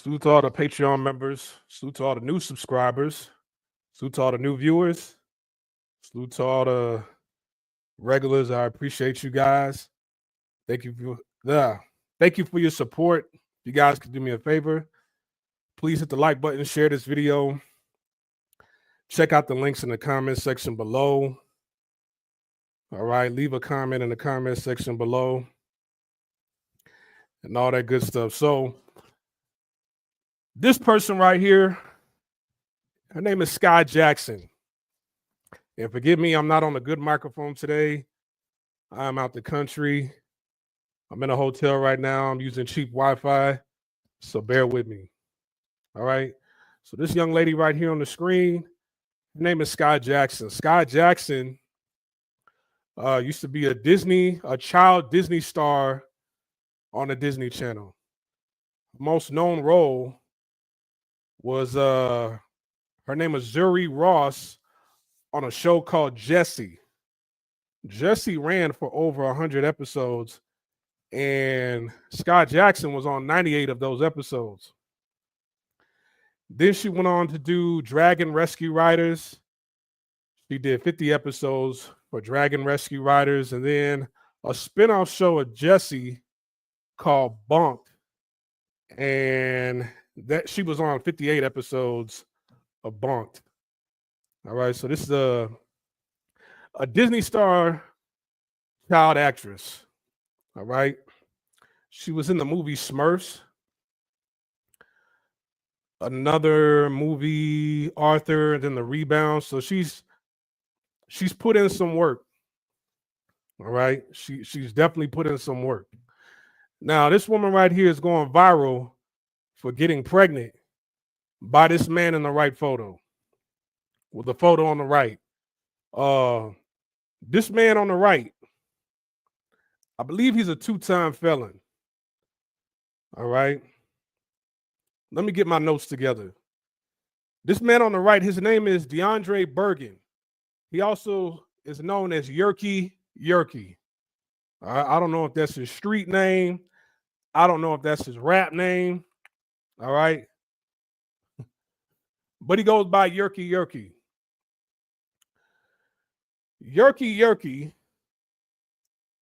Salute to all the Patreon members. Salute to all the new subscribers. Salute to all the new viewers. Salute to all the regulars. I appreciate you guys. Thank you thank you for your support. If you guys could do me a favor, please hit the like button, share this video. Check out the links in the comment section below. All right, leave a comment in the comment section below and all that good stuff. So this person right here, her name is Skai Jackson. And forgive me, I'm not on a good microphone today. I'm out the country. I'm in a hotel right now. I'm using cheap Wi-Fi, so bear with me. All right. So this young lady right here on the screen, her name is Skai Jackson. Skai Jackson used to be a child Disney star on the Disney Channel. Most known role was her name is Zuri Ross on a show called Jessie. Jessie ran for over 100 episodes, and Skai Jackson was on 98 of those episodes. Then she went on to do Dragon Rescue Riders. She did 50 episodes for Dragon Rescue Riders, and then a spinoff show of Jessie called Bunked, and that she was on 58 episodes of Bunked. All right, so this is a Disney star child actress. All right, she was in the movie Smurfs, another movie Arthur, and then The Rebound. So she's put in some work. All right, she's definitely put in some work. Now this woman right here is going viral for getting pregnant by this man in the right photo, with the photo on the right. This man on the right, I believe he's a 2-time felon. All right. Let me get my notes together. This man on the right, his name is DeAndre Bergen. He also is known as Yerky Yerky. I don't know if that's his street name. I don't know if that's his rap name. All right. But he goes by Yerky Yerky. Yerky Yerky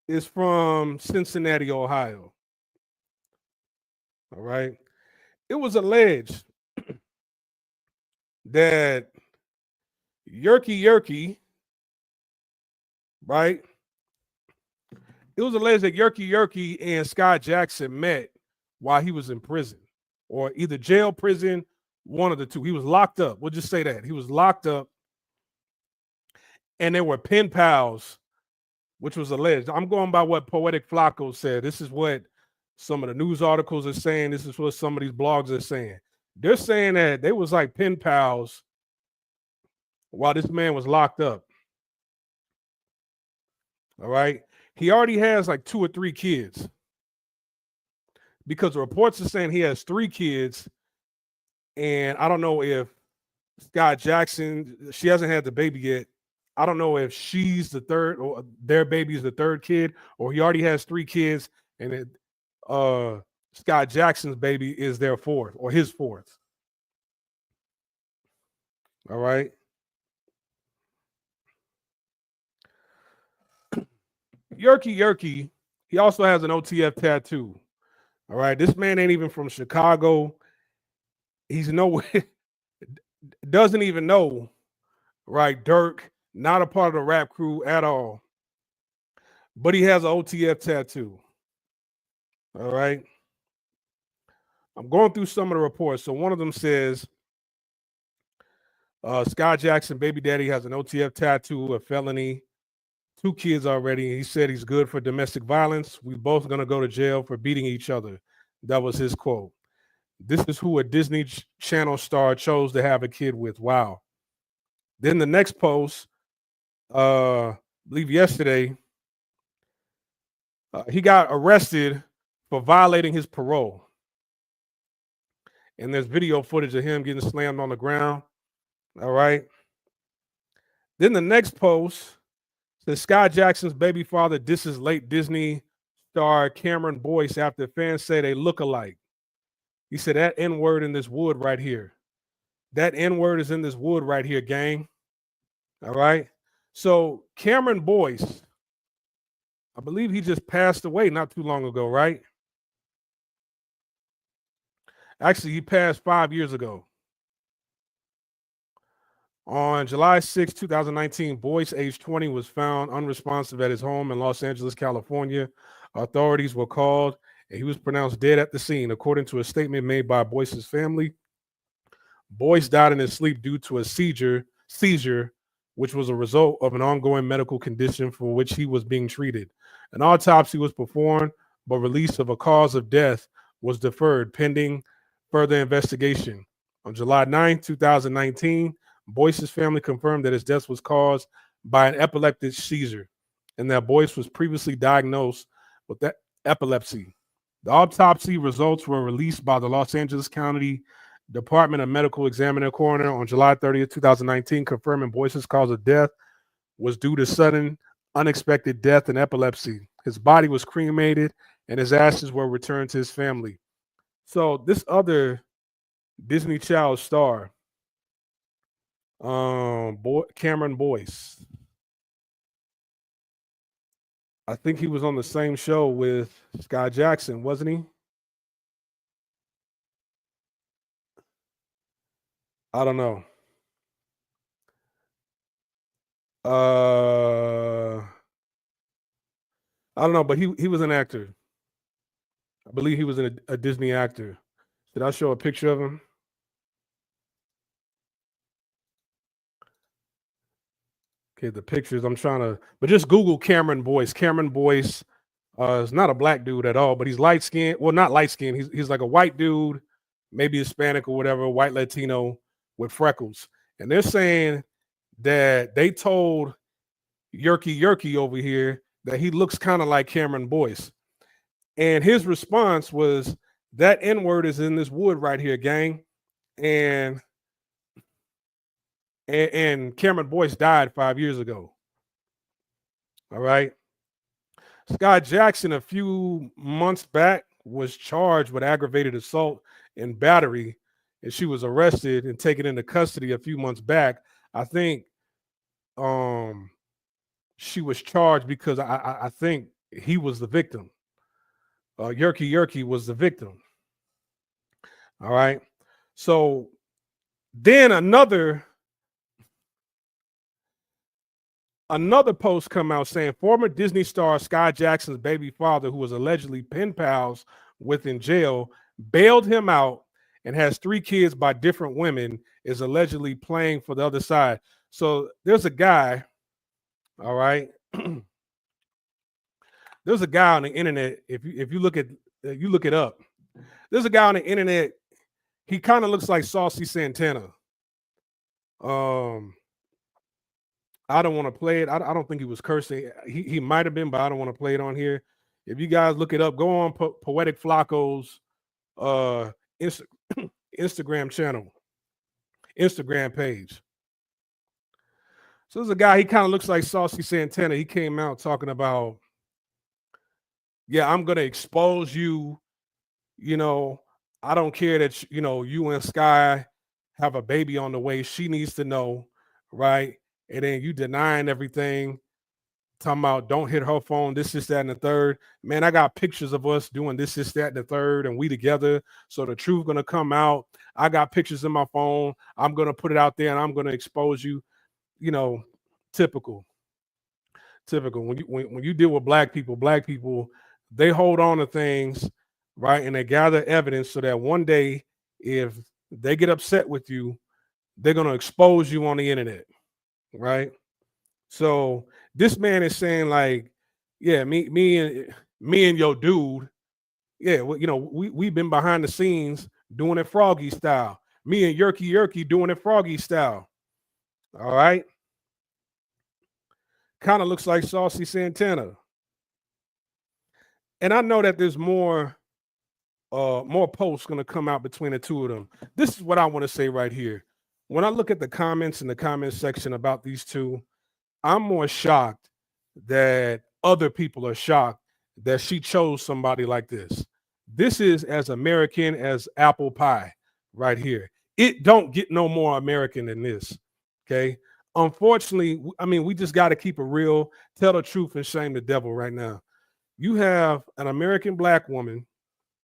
is from Cincinnati, Ohio. All right. It was alleged that Yerky Yerky, right? It was alleged that Yerky Yerky and Skai Jackson met while he was in prison, or either jail, prison, one of the two. He was locked up. We'll just say that. He was locked up, and they were pen pals, which was alleged. I'm going by what Poetic Flacco said. This is what some of the news articles are saying. This is what some of these blogs are saying. They're saying that they was like pen pals while this man was locked up. All right. He already has like 2 or 3 kids, because the reports are saying he has 3 kids. And I don't know if Skai Jackson, she hasn't had the baby yet. I don't know if she's the third, or their baby is the 3rd kid, or he already has 3 kids, and Skai Jackson's baby is their 4th, or his 4th. All right. Yerky Yerky, he also has an OTF tattoo. All right. This man ain't even from Chicago. He's nowhere, doesn't even know, right? Dirk, not a part of the rap crew at all. But he has an OTF tattoo. All right. I'm going through some of the reports. So one of them says, Skai Jackson, baby daddy, has an OTF tattoo, a felony, 2 kids already. He said he's good for domestic violence. We both going to go to jail for beating each other. That was his quote. This is who a Disney Channel star chose to have a kid with. Wow. Then the next post, I believe yesterday, he got arrested for violating his parole. And there's video footage of him getting slammed on the ground. All right. Then the next post says Skai Jackson's baby father disses late Disney star Cameron Boyce after fans say they look alike. He said that N word in this wood right here. That N word is in this wood right here, gang. All right. So Cameron Boyce, I believe he just passed away not too long ago, right? Actually, he passed 5 years ago. On July 6, 2019, Boyce, age 20, was found unresponsive at his home in Los Angeles, California. Authorities were called and he was pronounced dead at the scene. According to a statement made by Boyce's family, Boyce died in his sleep due to a seizure, which was a result of an ongoing medical condition for which he was being treated. An autopsy was performed, but release of a cause of death was deferred pending further investigation. On July 9, 2019, Boyce's family confirmed that his death was caused by an epileptic seizure and that Boyce was previously diagnosed with that epilepsy. The autopsy results were released by the Los Angeles County Department of Medical Examiner Coroner on July 30th, 2019, confirming Boyce's cause of death was due to sudden, unexpected death and epilepsy. His body was cremated and his ashes were returned to his family. So this other Disney Child star, Cameron Boyce, I think he was on the same show with Skai Jackson, wasn't he? I don't know. I don't know, but he was an actor. I believe he was a Disney actor. Did I show a picture of him? Okay, the pictures. I'm trying to, but just Google Cameron Boyce. Cameron Boyce is not a black dude at all, but he's light skinned. Well, not light skinned. He's like a white dude, maybe Hispanic or whatever, white Latino with freckles. And they're saying that they told Yerky over here that he looks kind of like Cameron Boyce. And his response was, that N-word is in this wood right here, gang. And Cameron Boyce died 5 years ago. All right. Skai Jackson, a few months back, was charged with aggravated assault and battery, and she was arrested and taken into custody a few months back. I think she was charged because I think he was the victim. Yerky was the victim. All right. So then another post come out saying former Disney star Skai Jackson's baby father, who was allegedly pen pals with in jail, bailed him out and has 3 kids by different women, is allegedly playing for the other side. So there's a guy, all right. There's a guy on the internet. If you look it up, there's a guy on the internet. He kind of looks like Saucy Santana. I don't want to play it. I don't think he was cursing. He might have been, but I don't want to play it on here. If you guys look it up, go on Poetic Flacco's Instagram channel, Instagram page. So there's a guy, he kind of looks like Saucy Santana. He came out talking about, yeah, I'm going to expose you. You know, I don't care that, you and Skai have a baby on the way. She needs to know, right? And then you denying everything, talking about don't hit her phone, this, that, and the third. Man, I got pictures of us doing this, that, and the third, and we together. So the truth gonna come out. I got pictures in my phone. I'm gonna put it out there and I'm gonna expose you. Typical. When you deal with black people, they hold on to things, right? And they gather evidence so that one day, if they get upset with you, they're gonna expose you on the internet, right? So this man is saying, like, yeah, me and your dude, yeah, we've been behind the scenes doing it Froggy style. Me and Yerky doing it Froggy style. All right. Kind of looks like Saucy Santana. And I know that there's more posts going to come out between the two of them. This is what I want to say right here. When I look at the comments in the comment section about these two, I'm more shocked that other people are shocked that she chose somebody like this. This is as American as apple pie right here. It don't get no more American than this. Okay. Unfortunately, I mean, we just got to keep it real, tell the truth, and shame the devil right now. You have an American black woman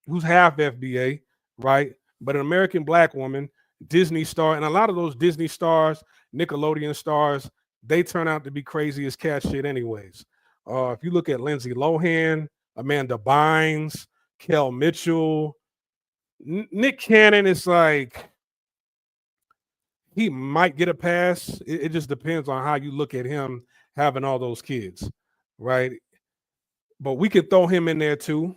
who's half FBA, right? But an American black woman, Disney star, and a lot of those Disney stars, Nickelodeon stars, they turn out to be crazy as cat shit, anyways. If you look at Lindsay Lohan, Amanda Bynes, Kel Mitchell, Nick Cannon is like he might get a pass. It just depends on how you look at him having all those kids, right? But we could throw him in there too,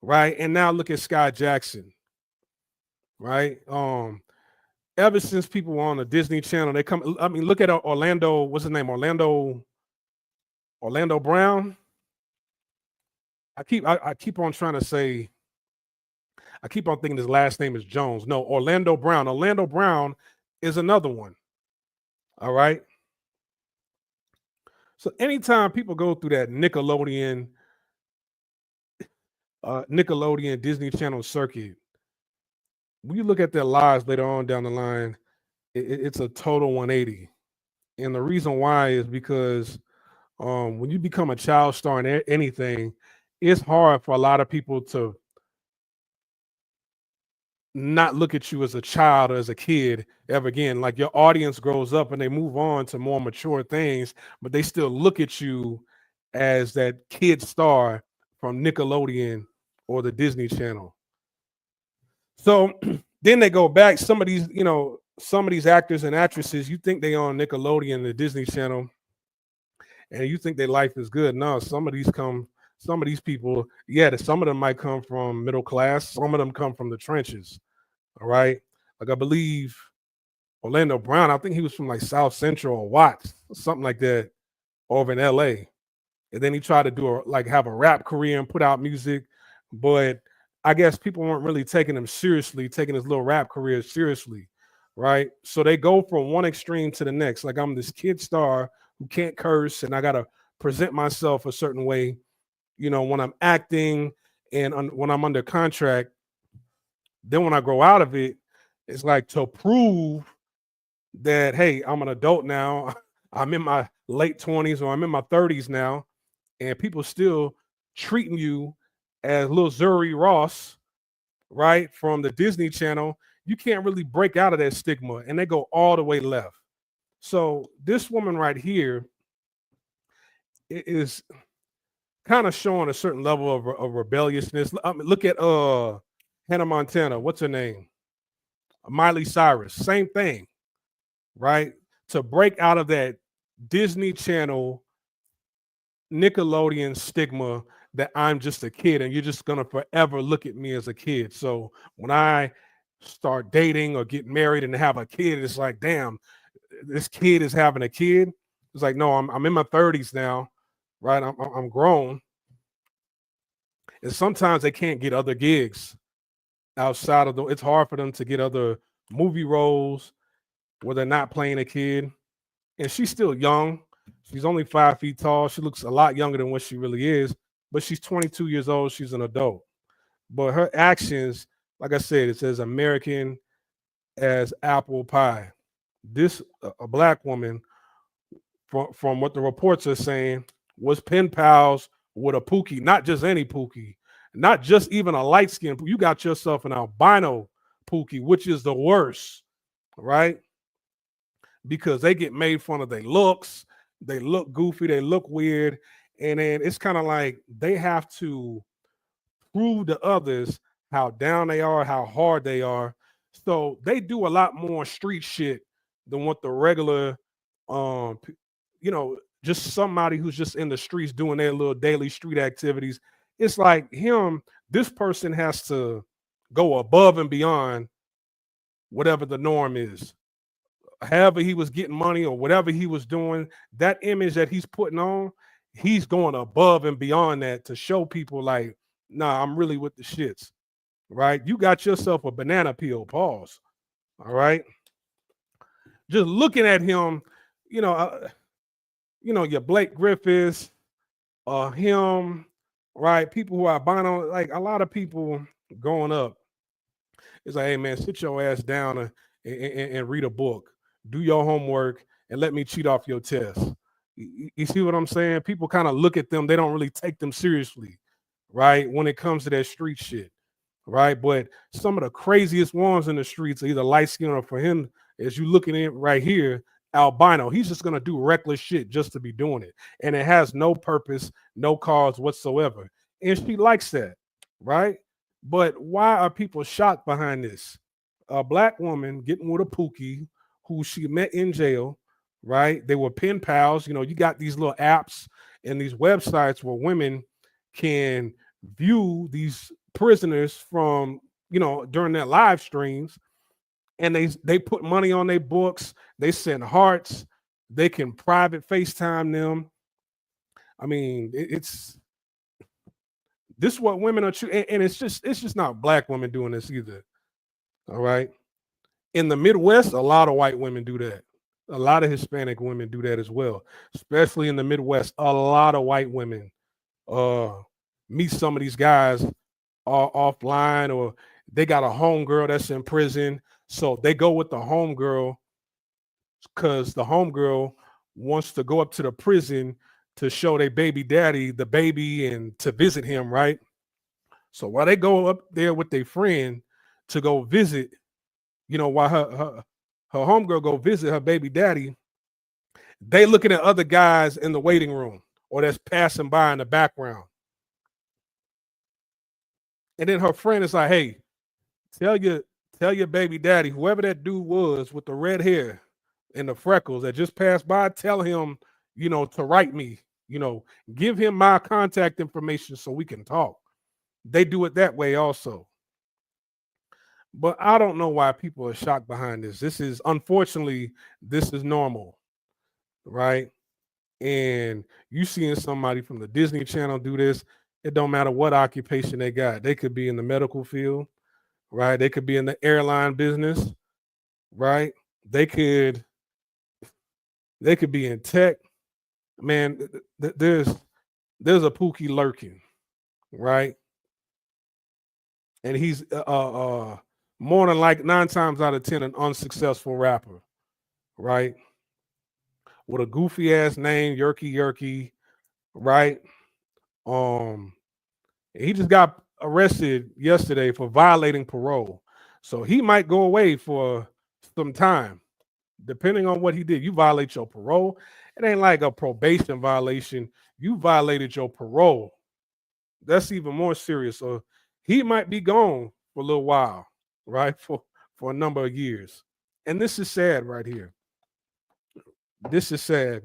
right? And now look at Skai Jackson, right? Ever since people were on the Disney Channel, they come. I mean, look at Orlando. What's his name? Orlando Brown. I keep on trying to say. I keep on thinking his last name is Jones. No, Orlando Brown. Orlando Brown is another one. All right. So anytime people go through that Nickelodeon Disney Channel circuit, when you look at their lives later on down the line, it's a total 180. And the reason why is because when you become a child star in anything, it's hard for a lot of people to not look at you as a child or as a kid ever again. Like your audience grows up and they move on to more mature things, but they still look at you as that kid star from Nickelodeon or the Disney Channel. So then they go back. Some of these actors and actresses, you think they on Nickelodeon, the Disney Channel, and you think their life is good. No, some of these people, yeah, some of them might come from middle class. Some of them come from the trenches. All right. Like I believe Orlando Brown, I think he was from like South Central or Watts, something like that, over in LA. And then he tried to have a rap career and put out music. But I guess people weren't really taking him seriously, taking his little rap career seriously. Right. So they go from one extreme to the next. Like I'm this kid star who can't curse and I got to present myself a certain way, when I'm acting and when I'm under contract. Then when I grow out of it, it's like to prove that, hey, I'm an adult now. I'm in my late 20s or I'm in my 30s now, and people still treating you as little Zuri Ross, right, from the Disney Channel. You can't really break out of that stigma, and they go all the way left. So this woman right here is kind of showing a certain level of rebelliousness. I mean, look at Hannah Montana. What's her name? Miley Cyrus. Same thing, right? To break out of that Disney Channel, Nickelodeon stigma that I'm just a kid and you're just gonna forever look at me as a kid. So when I start dating or get married and have a kid, it's like, damn, this kid is having a kid. It's like, no, I'm in my 30s now, right? I'm grown. And sometimes they can't get other gigs outside of it's hard for them to get other movie roles where they're not playing a kid. And she's still young. She's only 5 feet tall. She looks a lot younger than what she really is, but she's 22 years old. She's an adult. But her actions, like I said, it says American as apple pie. This a black woman, from what the reports are saying, was pen pals with a Pookie, not just any Pookie, not just even a light skin. You got yourself an albino Pookie, which is the worst, right? Because they get made fun of their looks, they look goofy, they look weird, and then it's kind of like they have to prove to others how down they are, how hard they are. So they do a lot more street shit than what the regular, um, just somebody who's just in the streets doing their little daily street activities. It's like him, this person has to go above and beyond whatever the norm is. However he was getting money or whatever he was doing, that image that he's putting on, he's going above and beyond that to show people like, nah, I'm really with the shits, right? You got yourself a banana peel, pause. All right. Just looking at him, your Blake Griffiths, him, right? People who are albino, like a lot of people growing up, it's like, hey man, sit your ass down and read a book, do your homework, and let me cheat off your test. You see what I'm saying? People kind of look at them, they don't really take them seriously, right? When it comes to that street shit, right? But some of the craziest ones in the streets are either light skin or for him, as you looking at right here, albino. He's just gonna do reckless shit just to be doing it. And it has no purpose, no cause whatsoever. And she likes that, right? But why are people shocked behind this? A black woman getting with a pookie who she met in jail, right? They were pen pals. You know, you got these little apps and these websites where women can view these prisoners from, you know, during their live streams, and they put money on their books, they send hearts, they can private FaceTime them. I mean, it's this is what women are and it's just not black women doing this either. All right. In the Midwest, a lot of white women do that. A lot of Hispanic women do that as well, especially in the Midwest. A lot of white women uh meet some of these guys offline, or they got a homegirl that's in prison. So they go with the homegirl because the homegirl wants to go up to the prison to show their baby daddy the baby and to visit him, right? So while they go up there with their friend to go visit, you know, while her homegirl go visit her baby daddy, they looking at other guys in the waiting room or that's passing by in the background. And then her friend is like, hey, tell your tell your baby daddy, whoever that dude was with the red hair and the freckles that just passed by, tell him, you know, to write me, you know, give him my contact information so we can talk. They do it that way also. But I don't know why people are shocked behind this. This is unfortunately, this is normal, right? And you seeing somebody from the Disney Channel do this, it don't matter what occupation they got. They could be in the medical field, right? They could be in the airline business, right? They could they could be in tech. Man, there's a Pookie lurking, right? And he's more than like 9 times out of 10 an unsuccessful rapper, right? With a goofy ass name, Yerky Yerky, right? Um, he just got arrested yesterday for violating parole. So he might go away for some time, depending on what he did. You violate your parole. It ain't like a probation violation. You violated your parole. That's even more serious. So he might be gone for a little while, right? For a number of years. And this is sad right here. This is sad.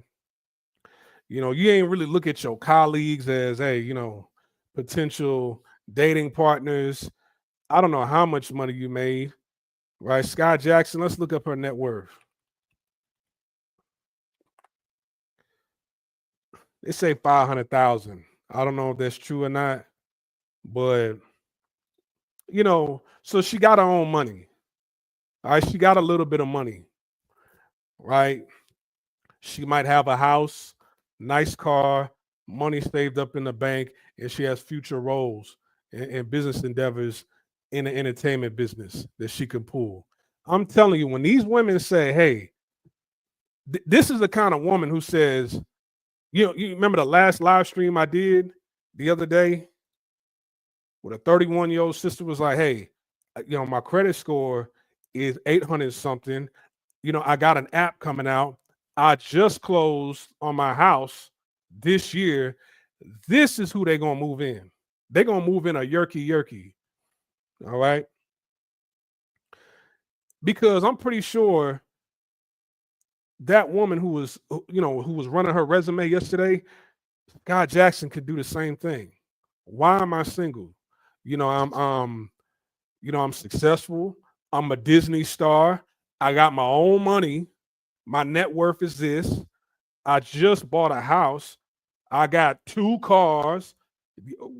You know, you ain't really look at your colleagues as, hey, you know, potential dating partners. I don't know how much money you made, right? Skai Jackson, let's look up her net worth. They say 500,000. I don't know if that's true or not, but you know, so she got her own money. All right, she got a little bit of money, right? She might have a house, nice car, money saved up in the bank, and she has future roles and business endeavors in the entertainment business that she can pull. I'm telling you, when these women say, hey, this is the kind of woman who says, you know, you remember the last live stream I did the other day with a 31-year-old sister was like, hey, you know, my credit score is 800 something. You know, I got an app coming out. I just closed on my house this year. This is who they're gonna move in. They're gonna move in a Yerky Yerky. All right. Because I'm pretty sure that woman who was, you know, who was running her resume yesterday, God Jackson could do the same thing. Why am I single? You know, I'm successful. I'm a Disney star. I got my own money. My net worth is this. I just bought a house. I got 2 cars.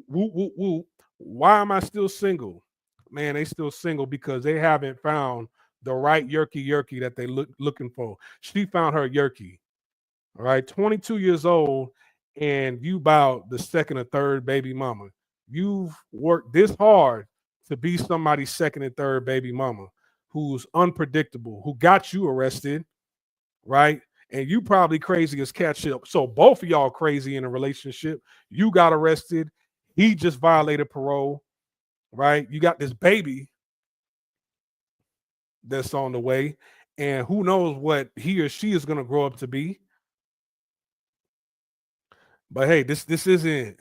Woo, woo, woo. Why am I still single? Man, they still single because they haven't found the right Yerky Yerky that they looking for. She found her Yerky. All right, 22 years old, and you about the second or third baby mama. You've worked this hard to be somebody's second and third baby mama who's unpredictable, who got you arrested, right? And you probably crazy as catch up. So both of y'all crazy in a relationship. You got arrested. He just violated parole, right? You got this baby that's on the way, and who knows what he or she is going to grow up to be. But hey, this isn't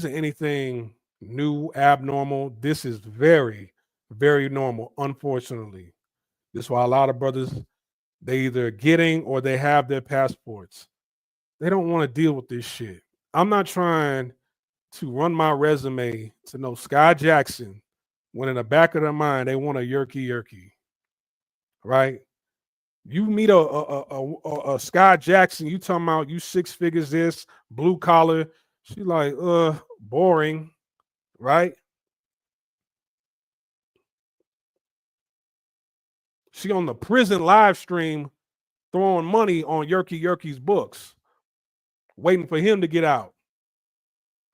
anything new, abnormal. This is very, very normal, unfortunately. This is why a lot of brothers, they either getting or they have their passports. They don't want to deal with this shit. I'm not trying to run my resume to know Skai Jackson when in the back of their mind they want a yerky yerky, right? You meet a Skai Jackson, you talking about you six figures this, blue collar. She like, boring, right? She on the prison live stream throwing money on Yerky Yerky's books, waiting for him to get out.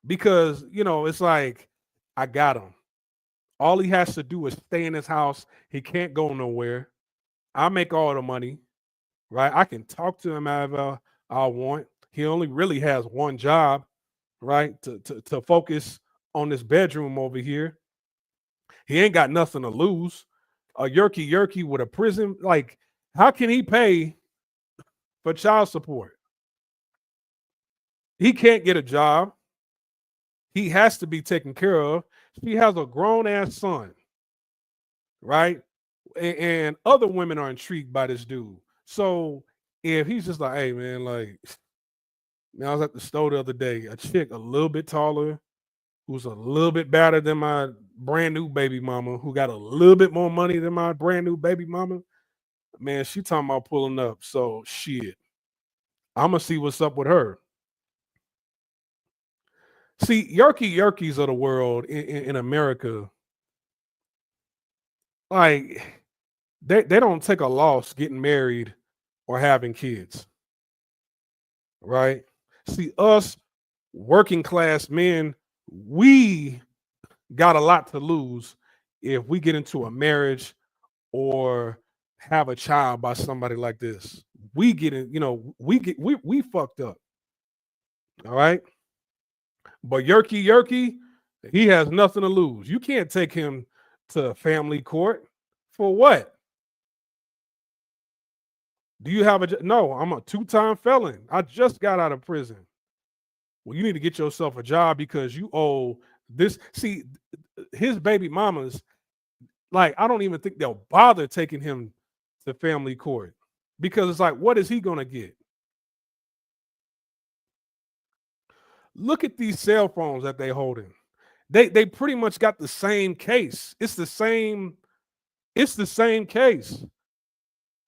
Because, it's like, I got him. All he has to do is stay in his house. He can't go nowhere. I make all the money, right? I can talk to him however I want. He only really has one job, right? To focus on this bedroom over here. He ain't got nothing to lose. A Yerky Yerky with a prison, like, how can he pay for child support? He can't get a job. He has to be taken care of. She has a grown ass son, right? And other women are intrigued by this dude. So if he's just like, hey man, like, man, I was at the store the other day, a chick a little bit taller, who's a little bit better than my brand new baby mama, who got a little bit more money than my brand new baby mama. Man, she talking about pulling up. So shit, I'm gonna see what's up with her. See, Yerky Yerkies of the world in America, like they don't take a loss getting married or having kids, right? See, us working class men, we got a lot to lose if we get into a marriage or have a child by somebody like this. We get in, we fucked up. All right. But Yerky Yerky, he has nothing to lose. You can't take him to family court for what? Do you have a no? I'm a two-time felon. I just got out of prison. Well, you need to get yourself a job because you owe this. See, his baby mamas, like, I don't even think they'll bother taking him to family court because it's like, what is he gonna get? Look at these cell phones that they holding. They pretty much got the same case. It's the same case.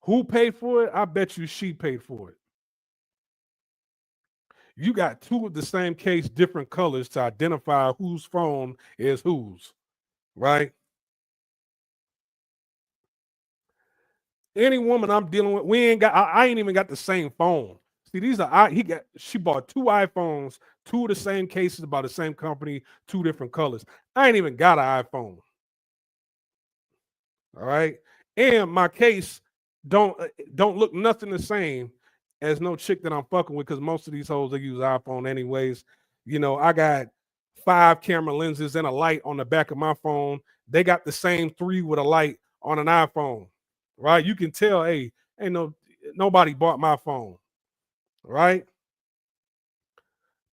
Who paid for it? I bet you she paid for it. You got two of the same case, different colors to identify whose phone is whose, right? Any woman I'm dealing with, we ain't got. I ain't even got the same phone. See, these are She bought two iPhones, two of the same cases by the same company, two different colors. I ain't even got an iPhone. All right, and my case don't look nothing the same as no chick that I'm fucking with because most of these hoes they use iPhone anyways. I got 5 camera lenses and a light on the back of my phone. They got the same 3 with a light on an iPhone, right? You can tell, hey, nobody bought my phone, right?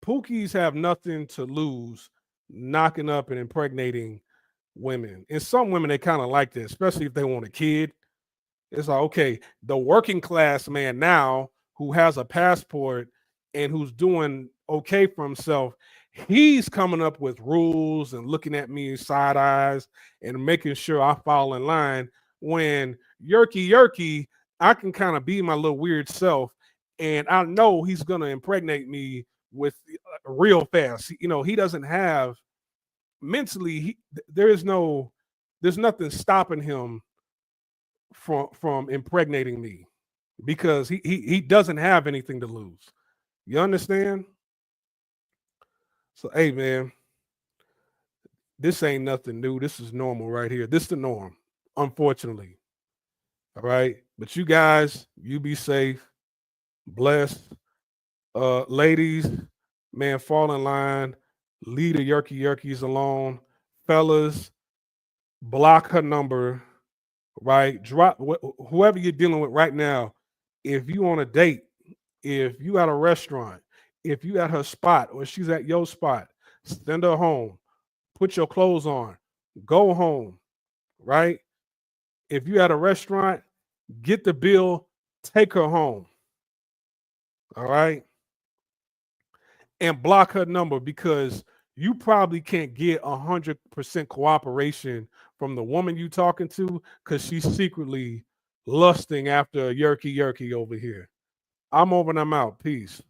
Pookies have nothing to lose knocking up and impregnating women. And some women, they kind of like this, especially if they want a kid. It's like, okay, the working class man now who has a passport and who's doing okay for himself, he's coming up with rules and looking at me side eyes and making sure I fall in line. When Yerky Yerky, I can kind of be my little weird self, and I know he's gonna impregnate me with real fast. He doesn't have mentally. There's nothing stopping him from impregnating me because he doesn't have anything to lose. You understand? So, hey, man, this ain't nothing new. This is normal right here. This is the norm, unfortunately. All right. But you guys, you be safe, blessed. Ladies, man, fall in line. Leave the yerkies alone. Fellas, block her number, right? Drop whoever you're dealing with right now. If you on a date, if you at a restaurant, if you at her spot or she's at your spot, send her home. Put your clothes on. Go home, right? If you at a restaurant, get the bill, take her home. All right. And block her number because you probably can't get 100% cooperation from the woman you talking to because she's secretly lusting after a yerky over here. I'm over and I'm out. Peace.